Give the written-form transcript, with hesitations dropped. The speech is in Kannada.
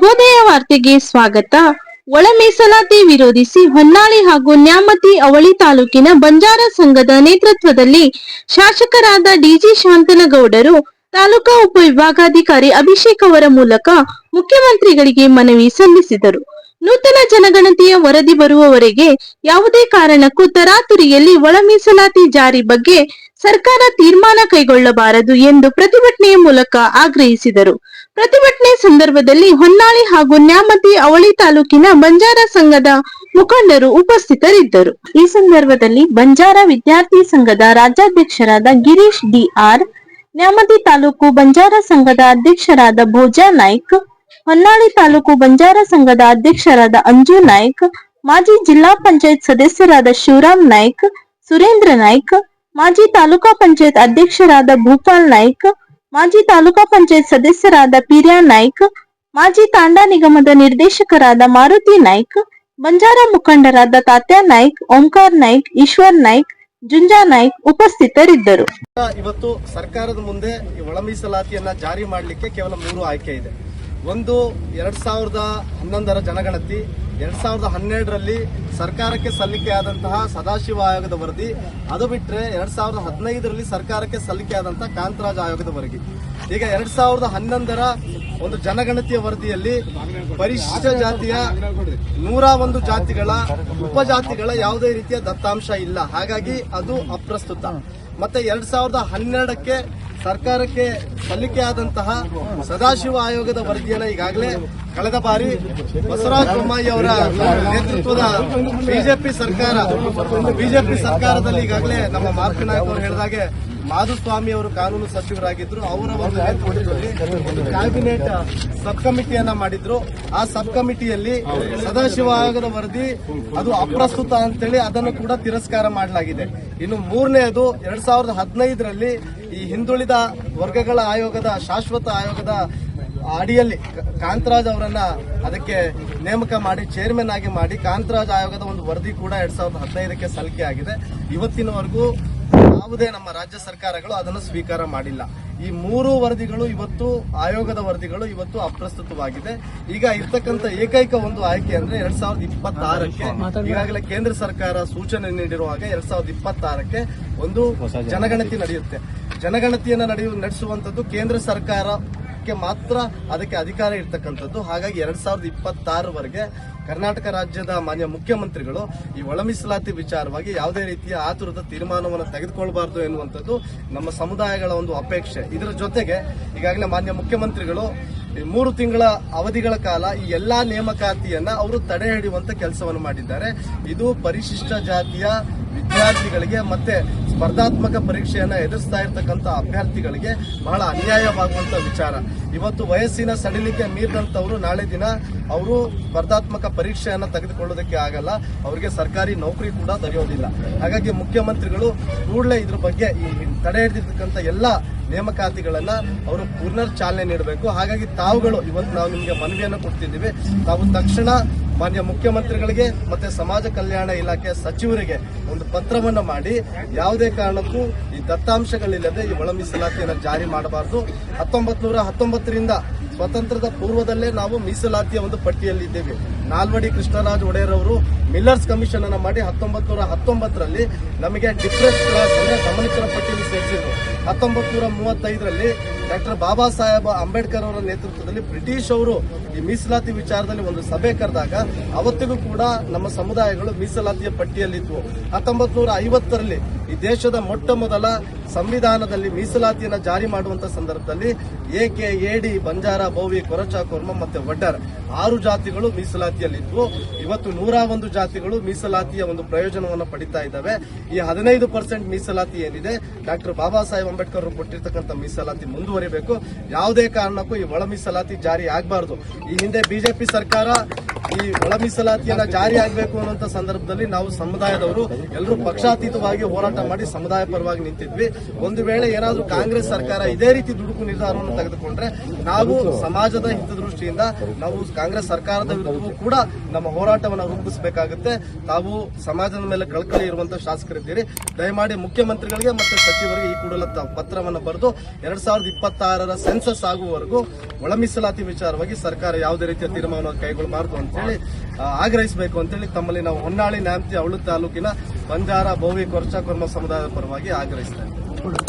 ಶುಭೋದಯ ವಾರ್ತೆಗೆ ಸ್ವಾಗತ. ಒಳ ಮೀಸಲಾತಿ ವಿರೋಧಿಸಿ ಹೊನ್ನಾಳಿ ಹಾಗೂ ನ್ಯಾಮತಿ ಅವಳಿ ತಾಲೂಕಿನ ಬಂಜಾರ ಸಂಘದ ನೇತೃತ್ವದಲ್ಲಿ ಶಾಸಕರಾದ ಡಿಜಿ ಶಾಂತನಗೌಡರು ತಾಲೂಕಾ ಉಪವಿಭಾಗಾಧಿಕಾರಿ ಅಭಿಷೇಕ್ ಅವರ ಮೂಲಕ ಮುಖ್ಯಮಂತ್ರಿಗಳಿಗೆ ಮನವಿ ಸಲ್ಲಿಸಿದರು. ನೂತನ ಜನಗಣತಿಯ ವರದಿ ಬರುವವರೆಗೆ ಯಾವುದೇ ಕಾರಣಕ್ಕೂ ತರಾತುರಿಯಲ್ಲಿ ಒಳ ಮೀಸಲಾತಿ ಜಾರಿ ಬಗ್ಗೆ ಸರ್ಕಾರ ತೀರ್ಮಾನ ಕೈಗೊಳ್ಳಬಾರದು ಎಂದು ಪ್ರತಿಭಟನೆಯ ಮೂಲಕ ಆಗ್ರಹಿಸಿದರು. ಪ್ರತಿಭಟನೆ ಸಂದರ್ಭದಲ್ಲಿ ಹೊನ್ನಾಳಿ ಹಾಗೂ ನ್ಯಾಮತಿ ಅವಳಿ ತಾಲೂಕಿನ ಬಂಜಾರ ಸಂಘದ ಮುಖಂಡರು ಉಪಸ್ಥಿತರಿದ್ದರು. ಈ ಸಂದರ್ಭದಲ್ಲಿ ಬಂಜಾರ ವಿದ್ಯಾರ್ಥಿ ಸಂಘದ ರಾಜ್ಯಾಧ್ಯಕ್ಷರಾದ ಗಿರೀಶ್ ಡಿಆರ್, ನ್ಯಾಮತಿ ತಾಲೂಕು ಬಂಜಾರ ಸಂಘದ ಅಧ್ಯಕ್ಷರಾದ ಭೋಜಾ ನಾಯ್ಕ್, ಹೊನ್ನಾಳಿ ತಾಲೂಕು ಬಂಜಾರ ಸಂಘದ ಅಧ್ಯಕ್ಷರಾದ ಅಂಜು ನಾಯ್ಕ್, ಮಾಜಿ ಜಿಲ್ಲಾ ಪಂಚಾಯತ್ ಸದಸ್ಯರಾದ ಶಿವರಾಮ್ ನಾಯ್ಕ್, ಸುರೇಂದ್ರ ನಾಯ್ಕ್, ಮಾಜಿ ತಾಲೂಕಾ ಪಂಚಾಯತ್ ಅಧ್ಯಕ್ಷರಾದ ಭೂಪಾಲ್ ನಾಯ್ಕ್, ಮಾಜಿ ತಾಲೂಕಾ ಪಂಚಾಯತ್ ಸದಸ್ಯರಾದ ಪಿರ್ಯಾ ನಾಯ್ಕ್, ಮಾಜಿ ತಾಂಡಾ ನಿಗಮದ ನಿರ್ದೇಶಕರಾದ ಮಾರುತಿ ನಾಯ್ಕ್, ಬಂಜಾರ ಮುಖಂಡರಾದ ತಾತ್ಯಾ ನಾಯ್ಕ್, ಓಂಕಾರ್ ನಾಯ್ಕ್, ಈಶ್ವರ್ ನಾಯ್ಕ್, ಜುಂಜಾ ನಾಯ್ಕ್ ಉಪಸ್ಥಿತರಿದ್ದರು. ಇವತ್ತು ಸರ್ಕಾರದ ಮುಂದೆ ಒಳ ಮೀಸಲಾತಿಯನ್ನ ಜಾರಿ ಮಾಡಲಿಕ್ಕೆ ಕೇವಲ 3 ಆಯ್ಕೆ ಇದೆ. ಒಂದು 2011ರ ಜನಗಣತಿ, 2012ರಲ್ಲಿ ಸರ್ಕಾರಕ್ಕೆ ಸಲ್ಲಿಕೆಯಾದಂತಹ ಸದಾಶಿವ ಆಯೋಗದ ವರದಿ, ಅದು ಬಿಟ್ಟರೆ 2015ರಲ್ಲಿ ಸರ್ಕಾರಕ್ಕೆ ಸಲ್ಲಿಕೆಯಾದಂತಹ ಕಾಂತರಾಜ್ ಆಯೋಗದ ವರದಿ. ಈಗ 2011ರ ಒಂದು ಜನಗಣತಿಯ ವರದಿಯಲ್ಲಿ ಪರಿಶಿಷ್ಟ ಜಾತಿಯ 101 ಜಾತಿಗಳ ಉಪಜಾತಿಗಳ ಯಾವುದೇ ರೀತಿಯ ದತ್ತಾಂಶ ಇಲ್ಲ, ಹಾಗಾಗಿ ಅದು ಅಪ್ರಸ್ತುತ. ಮತ್ತೆ 2012ಕ್ಕೆ ಸರ್ಕಾರಕ್ಕೆ ಸಲ್ಲಿಕೆಯಾದಂತಹ ಸದಾಶಿವ ಆಯೋಗದ ವರದಿಯನ್ನ ಈಗಾಗಲೇ ಕಳೆದ ಬಾರಿ ಬಸವರಾಜ ಬೊಮ್ಮಾಯಿ ಅವರ ನೇತೃತ್ವದ ಬಿಜೆಪಿ ಸರ್ಕಾರದಲ್ಲಿ ಈಗಾಗಲೇ ನಮ್ಮ ಮಾರುತಿ ನಾಯ್ಕ ಅವರು ಹೇಳಿದಾಗೆ ಮಾಧುಸ್ವಾಮಿ ಅವರು ಕಾನೂನು ಸಚಿವರಾಗಿದ್ರು. ಅವರ ಒಂದು ನೇತೃತ್ವದಲ್ಲಿ ಒಂದು ಕ್ಯಾಬಿನೆಟ್ ಸಬ್ ಕಮಿಟಿಯನ್ನ ಮಾಡಿದ್ರು. ಆ ಸಬ್ ಕಮಿಟಿಯಲ್ಲಿ ಸದಾಶಿವ ಆಯೋಗದ ವರದಿ ಅದು ಅಪ್ರಸ್ತುತ ಅಂತೇಳಿ ಅದನ್ನು ಕೂಡ ತಿರಸ್ಕಾರ ಮಾಡಲಾಗಿದೆ. ಇನ್ನು ಮೂರನೆಯದು 2015ರಲ್ಲಿ ಈ ಹಿಂದುಳಿದ ವರ್ಗಗಳ ಆಯೋಗದ ಶಾಶ್ವತ ಆಯೋಗದ ಅಡಿಯಲ್ಲಿ ಕಾಂತರಾಜ್ ಅವರನ್ನ ಅದಕ್ಕೆ ನೇಮಕ ಮಾಡಿ ಚೇರ್ಮನ್ ಆಗಿ ಮಾಡಿ ಕಾಂತರಾಜ್ ಆಯೋಗದ ಒಂದು ವರದಿ ಕೂಡ 2015ಕ್ಕೆ ಸಲ್ಲಿಕೆ ಆಗಿದೆ. ಇವತ್ತಿನವರೆಗೂ ಯಾವುದೇ ನಮ್ಮ ರಾಜ್ಯ ಸರ್ಕಾರಗಳು ಅದನ್ನು ಸ್ವೀಕಾರ ಮಾಡಿಲ್ಲ. ಈ 3 ವರದಿಗಳು ಇವತ್ತು ಆಯೋಗದ ವರದಿಗಳು ಇವತ್ತು ಅಪ್ರಸ್ತುತವಾಗಿದೆ. ಈಗ ಇರ್ತಕ್ಕಂಥ ಏಕೈಕ ಒಂದು ಆಯ್ಕೆ ಅಂದ್ರೆ 2026ಕ್ಕೆ ಈಗಾಗಲೇ ಕೇಂದ್ರ ಸರ್ಕಾರ ಸೂಚನೆ ನೀಡಿರುವಾಗ 2026ಕ್ಕೆ ಒಂದು ಜನಗಣತಿ ನಡೆಯುತ್ತೆ. ಜನಗಣತಿಯನ್ನು ನಡೆಸುವಂತದ್ದು ಕೇಂದ್ರ ಸರ್ಕಾರಕ್ಕೆ ಮಾತ್ರ ಅದಕ್ಕೆ ಅಧಿಕಾರ ಇರ್ತಕ್ಕಂಥದ್ದು. ಹಾಗಾಗಿ 2026ವರೆಗೆ ಕರ್ನಾಟಕ ರಾಜ್ಯದ ಮಾನ್ಯ ಮುಖ್ಯಮಂತ್ರಿಗಳು ಈ ಒಳ ಮೀಸಲಾತಿ ವಿಚಾರವಾಗಿ ಯಾವುದೇ ರೀತಿಯ ಆತುರದ ತೀರ್ಮಾನವನ್ನು ತೆಗೆದುಕೊಳ್ಳಬಾರದು ಎನ್ನುವಂಥದ್ದು ನಮ್ಮ ಸಮುದಾಯಗಳ ಒಂದು ಅಪೇಕ್ಷೆ. ಇದರ ಜೊತೆಗೆ ಈಗಾಗಲೇ ಮಾನ್ಯ ಮುಖ್ಯಮಂತ್ರಿಗಳು 3 ತಿಂಗಳ ಅವಧಿಗಳ ಕಾಲ ಈ ಎಲ್ಲಾ ನೇಮಕಾತಿಯನ್ನ ಅವರು ತಡೆ ಹಿಡಿಯುವಂತ ಕೆಲಸವನ್ನು ಮಾಡಿದ್ದಾರೆ. ಇದು ಪರಿಶಿಷ್ಟ ಜಾತಿಯ ವಿದ್ಯಾರ್ಥಿಗಳಿಗೆ ಮತ್ತೆ ಸ್ಪರ್ಧಾತ್ಮಕ ಪರೀಕ್ಷೆಯನ್ನ ಎದುರಿಸ್ತಾ ಇರತಕ್ಕಂತ ಅಭ್ಯರ್ಥಿಗಳಿಗೆ ಬಹಳ ಅನ್ಯಾಯವಾಗುವಂತ ವಿಚಾರ. ಇವತ್ತು ವಯಸ್ಸಿನ ಸಡಿಲಿಕೆ ಮೀರಿದಂತವರು ನಾಳೆ ದಿನ ಅವರು ಸ್ಪರ್ಧಾತ್ಮಕ ಪರೀಕ್ಷೆಯನ್ನ ತೆಗೆದುಕೊಳ್ಳೋದಕ್ಕೆ ಆಗಲ್ಲ, ಅವರಿಗೆ ಸರ್ಕಾರಿ ನೌಕರಿ ಕೂಡ ದೊರೆಯೋದಿಲ್ಲ. ಹಾಗಾಗಿ ಮುಖ್ಯಮಂತ್ರಿಗಳು ಕೂಡಲೇ ಇದ್ರ ಬಗ್ಗೆ ಈ ತಡೆ ಹಿಡಿದಿರ್ತಕ್ಕಂಥ ಎಲ್ಲಾ ನೇಮಕಾತಿಗಳನ್ನ ಅವರು ಪುನರ್ ಚಾಲನೆ ನೀಡಬೇಕು. ಹಾಗಾಗಿ ತಾವುಗಳು ಇವತ್ತು ನಾವು ನಿಮಗೆ ಮನವಿಯನ್ನು ಕೊಡ್ತಿದ್ದೀವಿ. ತಾವು ತಕ್ಷಣ ಮಾನ್ಯ ಮುಖ್ಯಮಂತ್ರಿಗಳಿಗೆ ಮತ್ತೆ ಸಮಾಜ ಕಲ್ಯಾಣ ಇಲಾಖೆ ಸಚಿವರಿಗೆ ಒಂದು ಪತ್ರವನ್ನು ಮಾಡಿ ಯಾವುದೇ ಕಾರಣಕ್ಕೂ ಈ ದತ್ತಾಂಶಗಳಿಲ್ಲದೆ ಈ ಒಳ ಮೀಸಲಾತಿಯನ್ನು ಜಾರಿ ಮಾಡಬಾರದು. 1919ರಿಂದ ಸ್ವತಂತ್ರದ ಪೂರ್ವದಲ್ಲೇ ನಾವು ಮೀಸಲಾತಿಯ ಒಂದು ಪಟ್ಟಿಯಲ್ಲಿದ್ದೇವೆ. ನಾಲ್ವಡಿ ಕೃಷ್ಣರಾಜ ಒಡೆಯರ್ ಅವರು ಮಿಲ್ಲರ್ಸ್ ಕಮಿಷನ್ ಅನ್ನು ಮಾಡಿ 1919ರಲ್ಲಿ ನಮಗೆ ಡಿಪ್ರೆಸ್ ಕ್ಲಾಸ್ ಅಂದ್ರೆ ಗಮನಿತರ ಪಟ್ಟಿಯಲ್ಲಿ ಸೇರಿಸಿದ್ರು. 1935ರಲ್ಲಿ ಡಾಕ್ಟರ್ ಬಾಬಾ ಸಾಹೇಬ್ ಅಂಬೇಡ್ಕರ್ ಅವರ ನೇತೃತ್ವದಲ್ಲಿ ಬ್ರಿಟಿಷ್ ಅವರು ಈ ಮೀಸಲಾತಿ ವಿಚಾರದಲ್ಲಿ ಒಂದು ಸಭೆ ಕರೆದಾಗ ಅವತ್ತಿಗೂ ಕೂಡ ನಮ್ಮ ಸಮುದಾಯಗಳು ಮೀಸಲಾತಿಯ ಪಟ್ಟಿಯಲ್ಲಿದ್ವು. 1950ರಲ್ಲಿ ಈ ದೇಶದ ಮೊಟ್ಟ ಮೊದಲ ಸಂವಿಧಾನದಲ್ಲಿ ಮೀಸಲಾತಿಯನ್ನು ಜಾರಿ ಮಾಡುವಂತ ಸಂದರ್ಭದಲ್ಲಿ ಏಕೆ, ಏಡಿ, ಬಂಜಾರ, ಬೋವಿ, ಕೊರಚ, ಕೊರ್ಮ ಮತ್ತೆ ವಡ್ಡರ್ 6 ಜಾತಿಗಳು ಮೀಸಲಾತಿಯಲ್ಲಿದ್ವು. ಇವತ್ತು 101 ಜಾತಿಗಳು ಮೀಸಲಾತಿಯ ಒಂದು ಪ್ರಯೋಜನವನ್ನು ಪಡಿತಾ ಇದ್ದಾವೆ. ಈ 15% ಮೀಸಲಾತಿ ಏನಿದೆ ಡಾಕ್ಟರ್ ಬಾಬಾ ಸಾಹೇಬ್ ಅಂಬೇಡ್ಕರ್ ಅವರು ಕೊಟ್ಟಿರ್ತಕ್ಕಂಥ ಮೀಸಲಾತಿ ಮುಂದುವರಿಬೇಕು. ಯಾವುದೇ ಕಾರಣಕ್ಕೂ ಈ ಒಳ ಮೀಸಲಾತಿ ಜಾರಿ ಆಗಬಾರದು. ಈ ಹಿಂದೆ ಬಿಜೆಪಿ ಸರ್ಕಾರ ಈ ಒಳ ಮೀಸಲಾತಿಯನ್ನ ಜಾರಿ ಆಗಬೇಕು ಅನ್ನುವಂತ ಸಂದರ್ಭದಲ್ಲಿ ನಾವು ಸಮುದಾಯದವರು ಎಲ್ಲರೂ ಪಕ್ಷಾತೀತವಾಗಿ ಹೋರಾಟ ಹೋರಾಟ ಮಾಡಿ ಸಮುದಾಯ ಪರವಾಗಿ ನಿಂತಿದ್ವಿ. ಒಂದು ವೇಳೆ ಏನಾದರೂ ಕಾಂಗ್ರೆಸ್ ಸರ್ಕಾರ ಇದೇ ರೀತಿ ದುಡುಕು ನಿರ್ಧಾರವನ್ನು ತೆಗೆದುಕೊಂಡ್ರೆ ನಾವು ಸಮಾಜದ ಹಿತದೃಷ್ಟಿಯಿಂದ ನಾವು ಕಾಂಗ್ರೆಸ್ ಸರ್ಕಾರದ ವಿರುದ್ಧವೂ ಕೂಡ ನಮ್ಮ ಹೋರಾಟವನ್ನು ರೂಪಿಸಬೇಕಾಗುತ್ತೆ. ತಾವು ಸಮಾಜದ ಮೇಲೆ ಕಳಕಳಿ ಇರುವಂತಹ ಶಾಸಕರಿದ್ದೀರಿ, ದಯಮಾಡಿ ಮುಖ್ಯಮಂತ್ರಿಗಳಿಗೆ ಮತ್ತು ಸಚಿವರಿಗೆ ಈ ಕೂಡಲ ಪತ್ರವನ್ನು ಬರೆದು 2026ರ ಸೆನ್ಸಸ್ ಆಗುವವರೆಗೂ ಒಳ ಮೀಸಲಾತಿ ವಿಚಾರವಾಗಿ ಸರ್ಕಾರ ಯಾವುದೇ ರೀತಿಯ ತೀರ್ಮಾನವನ್ನು ಕೈಗೊಳ್ಳಬಾರದು ಅಂತೇಳಿ ಆಗ್ರಹಿಸಬೇಕು ಅಂತೇಳಿ ತಮ್ಮಲ್ಲಿ ನಾವು ಹೊನ್ನಾಳಿ ನ್ಯಾಮತಿ ಅವಳಿ ತಾಲೂಕಿನ ಬಂಜಾರ ಬೋವಿ ಕೊರ್ಚಾ ಕುರ್ಮ ಸಮುದಾಯದ ಪರವಾಗಿ ಆಗ್ರಹಿಸ್ತಾ ಇದ್ದೇವೆ.